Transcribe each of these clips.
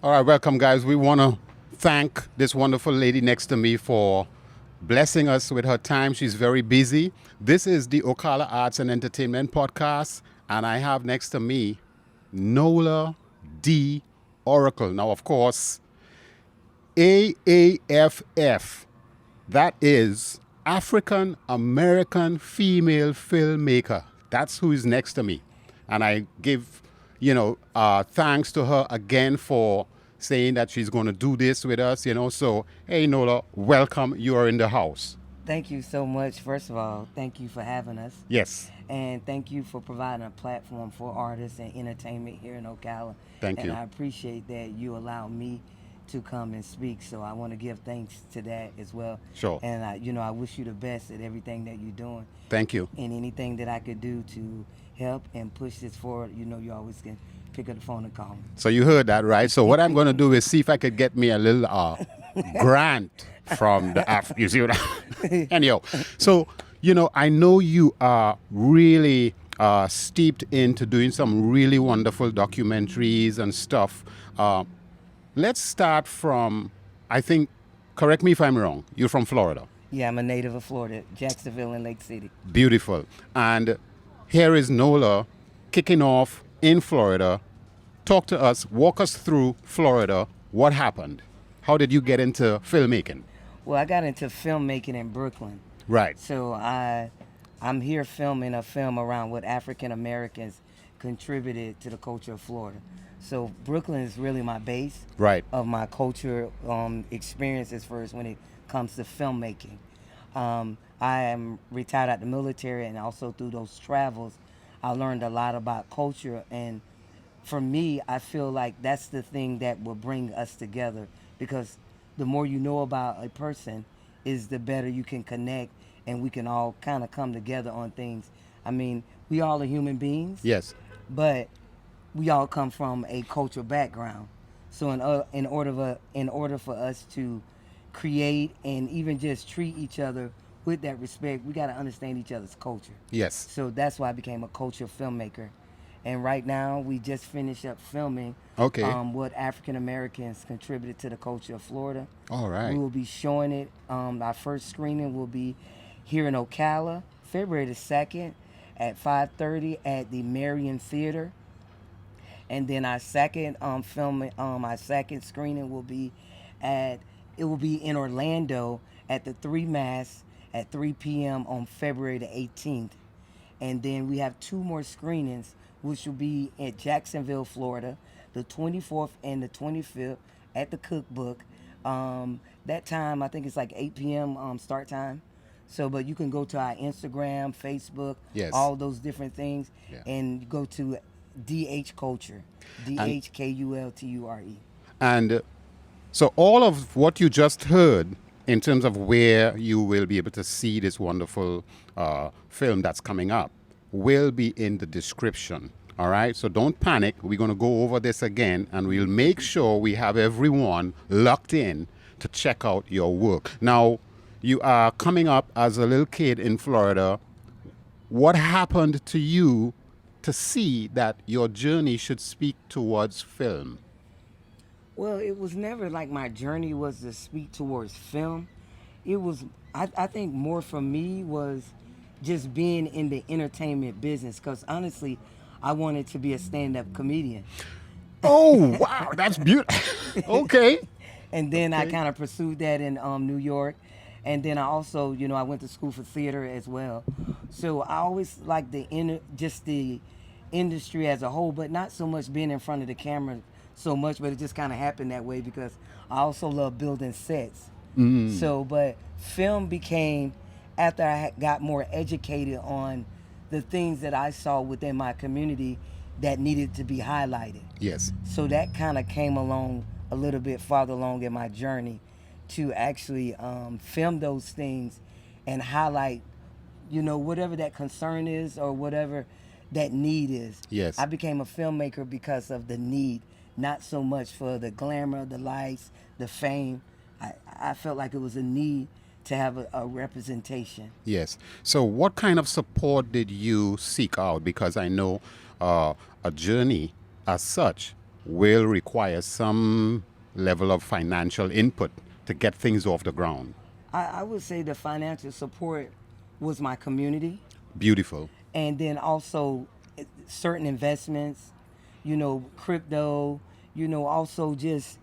All right, welcome, guys. We want to thank this wonderful lady next to me for blessing us with her time. She's very busy. This is the Ocala Arts and Entertainment Podcast, and I have next to me Nola D Oracle. Now, of course, AAFF, that is African American Female Filmmaker. That's who is next to me. And I give, thanks to her again for saying that she's going to do this with us, So, hey, Nola, welcome. You are in the house. Thank you so much. First of all, thank you for having us. Yes. And thank you for providing a platform for artists and entertainment here in Ocala. Thank you. And I appreciate that you allow me to come and speak. So I want to give thanks to that as well. Sure. And I wish you the best at everything that you're doing. Thank you. And anything that I could do to help and push this forward, you always can pick up the phone and call me. So you heard that, right? So what I'm going to do is see if I could get me a little grant from the you see what anyhow. So, I know you are really steeped into doing some really wonderful documentaries and stuff. Let's start from, I think, correct me if I'm wrong, you're from Florida. Yeah, I'm a native of Florida, Jacksonville and Lake City. Beautiful. And here is Nola kicking off in Florida. Talk to us, walk us through Florida. What happened? How did you get into filmmaking? Well, I got into filmmaking in Brooklyn. Right. So I'm here filming a film around what African Americans contributed to the culture of Florida. So Brooklyn is really my base Right. of my culture experiences first when it comes to filmmaking. I am retired out the military, and also through those travels, I learned a lot about culture. And for me, I feel like that's the thing that will bring us together, because the more you know about a person is the better you can connect, and we can all kind of come together on things. I mean, we all are human beings. Yes. But we all come from a cultural background. So in order for us to create and even just treat each other with that respect, we got to understand each other's culture. Yes. So that's why I became a culture filmmaker. And right now, we just finished up filming Okay. what African Americans contributed to the culture of Florida. All right. We will be showing it. Our first screening will be here in Ocala, February the 2nd at 5:30 at the Marion Theater. And then our second our second screening will be in Orlando at the Three Mass at 3 p.m. on February the 18th. And then we have two more screenings, which will be at Jacksonville, Florida, the 24th and the 25th at the Cookbook. That time, I think it's like 8 p.m. Start time. So, but you can go to our Instagram, Facebook, Yes. all those different things, Yeah. and go to DH Culture, DHKULTURE. And so all of what you just heard in terms of where you will be able to see this wonderful film that's coming up will be in the description. All right. So don't panic. We're going to go over this again, and we'll make sure we have everyone locked in to check out your work. Now, you are coming up as a little kid in Florida. What happened to you to see that your journey should speak towards film? Well, it was never like my journey was to speak towards film. It was, I think more for me was just being in the entertainment business, because honestly, I wanted to be a stand-up comedian. Oh, wow. That's beautiful. Okay. And then I Okay. kind of pursued that in New York. And then I also, I went to school for theater as well. So I always liked the industry as a whole, but not so much being in front of the camera so much, but it just kind of happened that way because I also love building sets. So, but film became, after I got more educated on the things that I saw within my community that needed to be highlighted. Yes. So that kind of came along a little bit farther along in my journey to actually film those things and highlight, whatever that concern is or whatever that need is. Yes. I became a filmmaker because of the need, not so much for the glamour, the lights, the fame. I felt like it was a need to have a representation. Yes. So what kind of support did you seek out? Because I know a journey as such will require some level of financial input to get things off the ground. I would say the financial support was my community, Beautiful. and then also certain investments, crypto, also just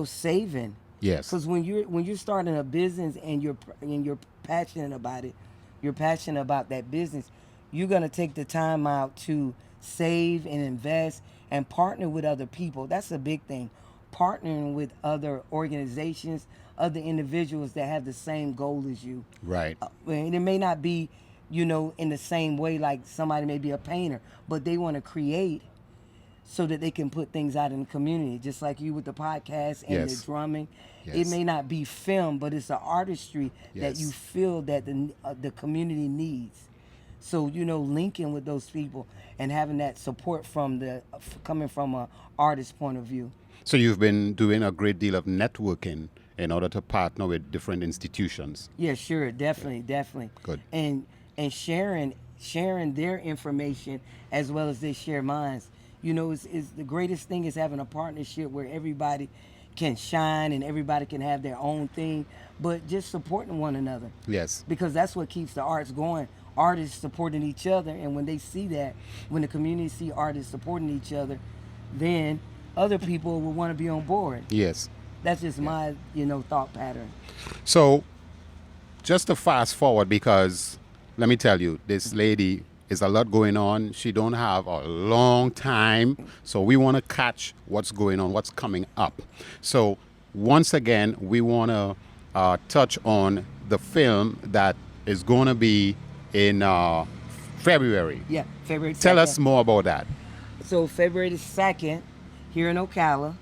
saving. Yes. Because when you're starting a business and you're passionate about it, you're passionate about that business, you're gonna take the time out to save and invest and partner with other people. That's a big thing. Partnering with other organizations, other individuals that have the same goal as you. Right. And it may not be, in the same way like somebody may be a painter, but they want to create so that they can put things out in the community, just like you with the podcast and Yes. the drumming. Yes. It may not be film, but it's the artistry that Yes. you feel that the community needs. So linking with those people and having that support from coming from a artist point of view. So you've been doing a great deal of networking in order to partner with different institutions. Yeah, sure, definitely. Good. And sharing their information as well as they share mine. Is the greatest thing is having a partnership where everybody can shine and everybody can have their own thing, but just supporting one another. Yes. Because that's what keeps the arts going. Artists supporting each other, and when they see that, when the community see artists supporting each other, then other people will want to be on board. Yes. That's just my thought pattern. So just to fast forward, because let me tell you, this lady is a lot going on. She don't have a long time, so we want to catch what's going on, what's coming up. So once again, we want to touch on the film that is going to be in February. Yeah, February 2nd. Tell us more about that. So February the 2nd, here in Ocala,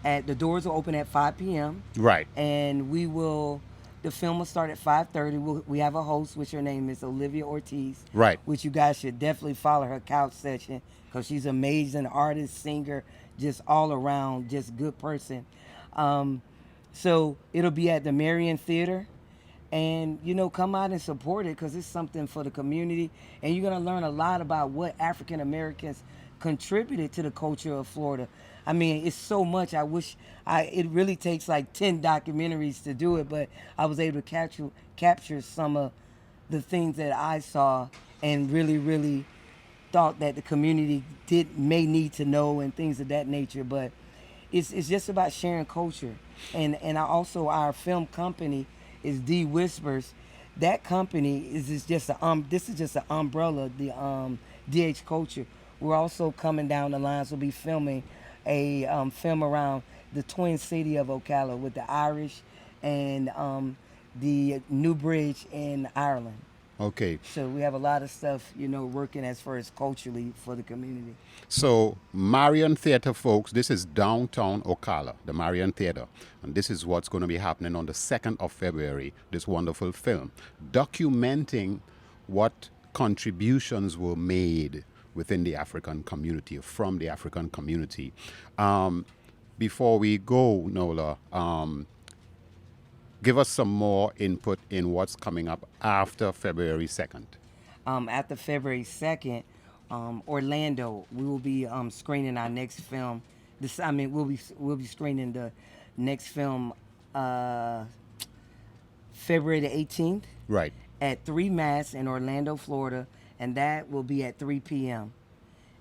the doors will open at 5 p.m. Right. And the film will start at 5:30. We have a host, which her name is Olivia Ortiz. Right. Which you guys should definitely follow her couch session because she's an amazing artist, singer, just all around, just good person. So it'll be at the Marion Theater. And, come out and support it because it's something for the community. And you're going to learn a lot about what African Americans contributed to the culture of Florida. I mean, it's so much. It really takes like 10 documentaries to do it, but I was able to capture some of the things that I saw and really, really thought that the community may need to know and things of that nature. But it's just about sharing culture. And our film company is D Whispers. That company is just an umbrella, the DH Kulture. We're also coming down the lines. We'll be filming a film around the Twin City of Ocala with the Irish and the New Bridge in Ireland. Okay. So we have a lot of stuff, working as far as culturally for the community. So Marion Theater, folks, this is downtown Ocala, the Marion Theater. And this is what's going to be happening on the 2nd of February, this wonderful film, documenting what contributions were made within the African community, from the African community. Before we go, Nola, give us some more input in what's coming up after February 2nd. After February 2nd, Orlando, we will be screening our next film. We'll be screening the next film February the 18th. Right. At 3 Mass in Orlando, Florida, and that will be at 3 p.m.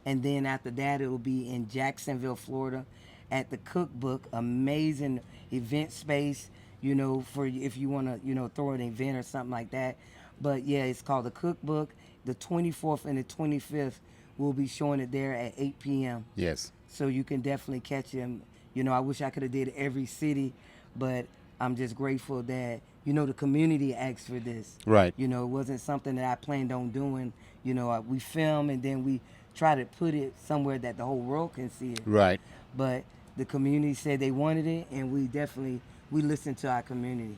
And then after that, it will be in Jacksonville, Florida, at the Cookbook, amazing event space, for if you want to, throw an event or something like that. But yeah, it's called the Cookbook. The 24th and the 25th, we'll be showing it there at 8 p.m. Yes. So you can definitely catch him. I wish I could have did every city, but I'm just grateful that, the community asked for this. Right. It wasn't something that I planned on doing. We film and then we try to put it somewhere that the whole world can see it. Right. But the community said they wanted it, and we listened to our community.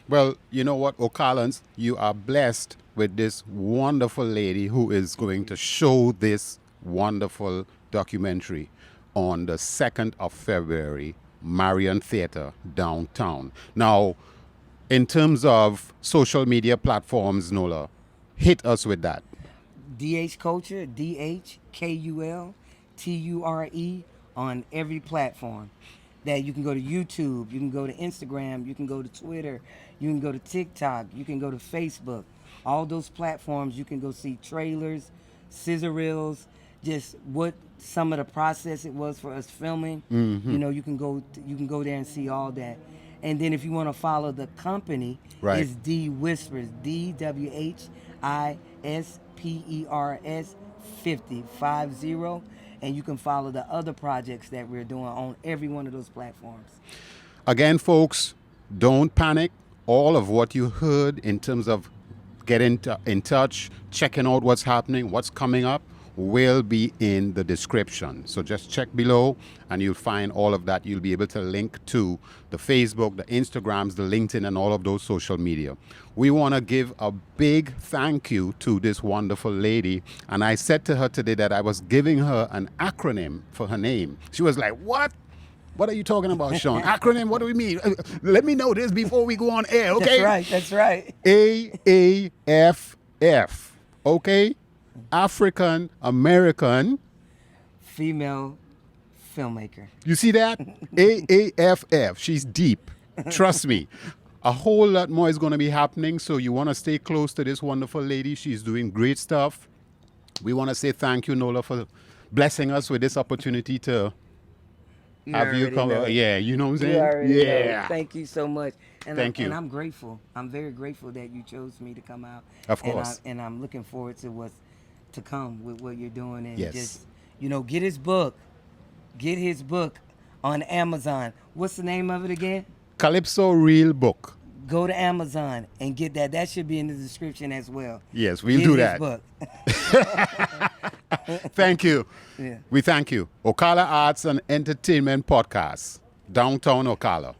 Well, you know what, Ocalans, you are blessed with this wonderful lady who is going to show this wonderful documentary on the 2nd of February, Marion Theater, downtown. Now, in terms of social media platforms, Nola, hit us with that. DH Kulture, DHKULTURE on every platform. That you can go to YouTube, you can go to Instagram, you can go to Twitter, you can go to TikTok, you can go to Facebook. All those platforms, you can go see trailers, scissor reels, just what some of the process it was for us filming. You know, you can go there and see all that. And then if you want to follow the company, Right. it's D Whispers, DWHISPERS 50. And you can follow the other projects that we're doing on every one of those platforms. Again, folks, don't panic. All of what you heard in terms of getting in touch, checking out what's happening, what's coming up, will be in the description. So just check below and you'll find all of that. You'll be able to link to the Facebook, the Instagrams, the LinkedIn, and all of those social media. We want to give a big thank you to this wonderful lady. And I said to her today that I was giving her an acronym for her name. She was like, what? What are you talking about, Sean? Acronym? What do we mean? Let me know this before we go on air, okay? That's right. AAFF, okay? African American Female filmmaker. You see that? AAFF. She's deep. Trust me. A whole lot more is going to be happening, so you want to stay close to this wonderful lady. She's doing great stuff. We want to say thank you, Nola, for blessing us with this opportunity to have you come. Yeah, you know what I'm saying? Yeah. Thank you so much. And Thank you. And I'm grateful. I'm very grateful that you chose me to come out. Of course. And I'm looking forward to what's to come with what you're doing. And Yes. just, get his book. Get his book on Amazon. What's the name of it again? Calypso Real Book. Go to Amazon and get that. That should be in the description as well. Yes, we'll Get do his that. book. Thank you. Yeah. We thank you. Ocala Arts and Entertainment Podcast, downtown Ocala.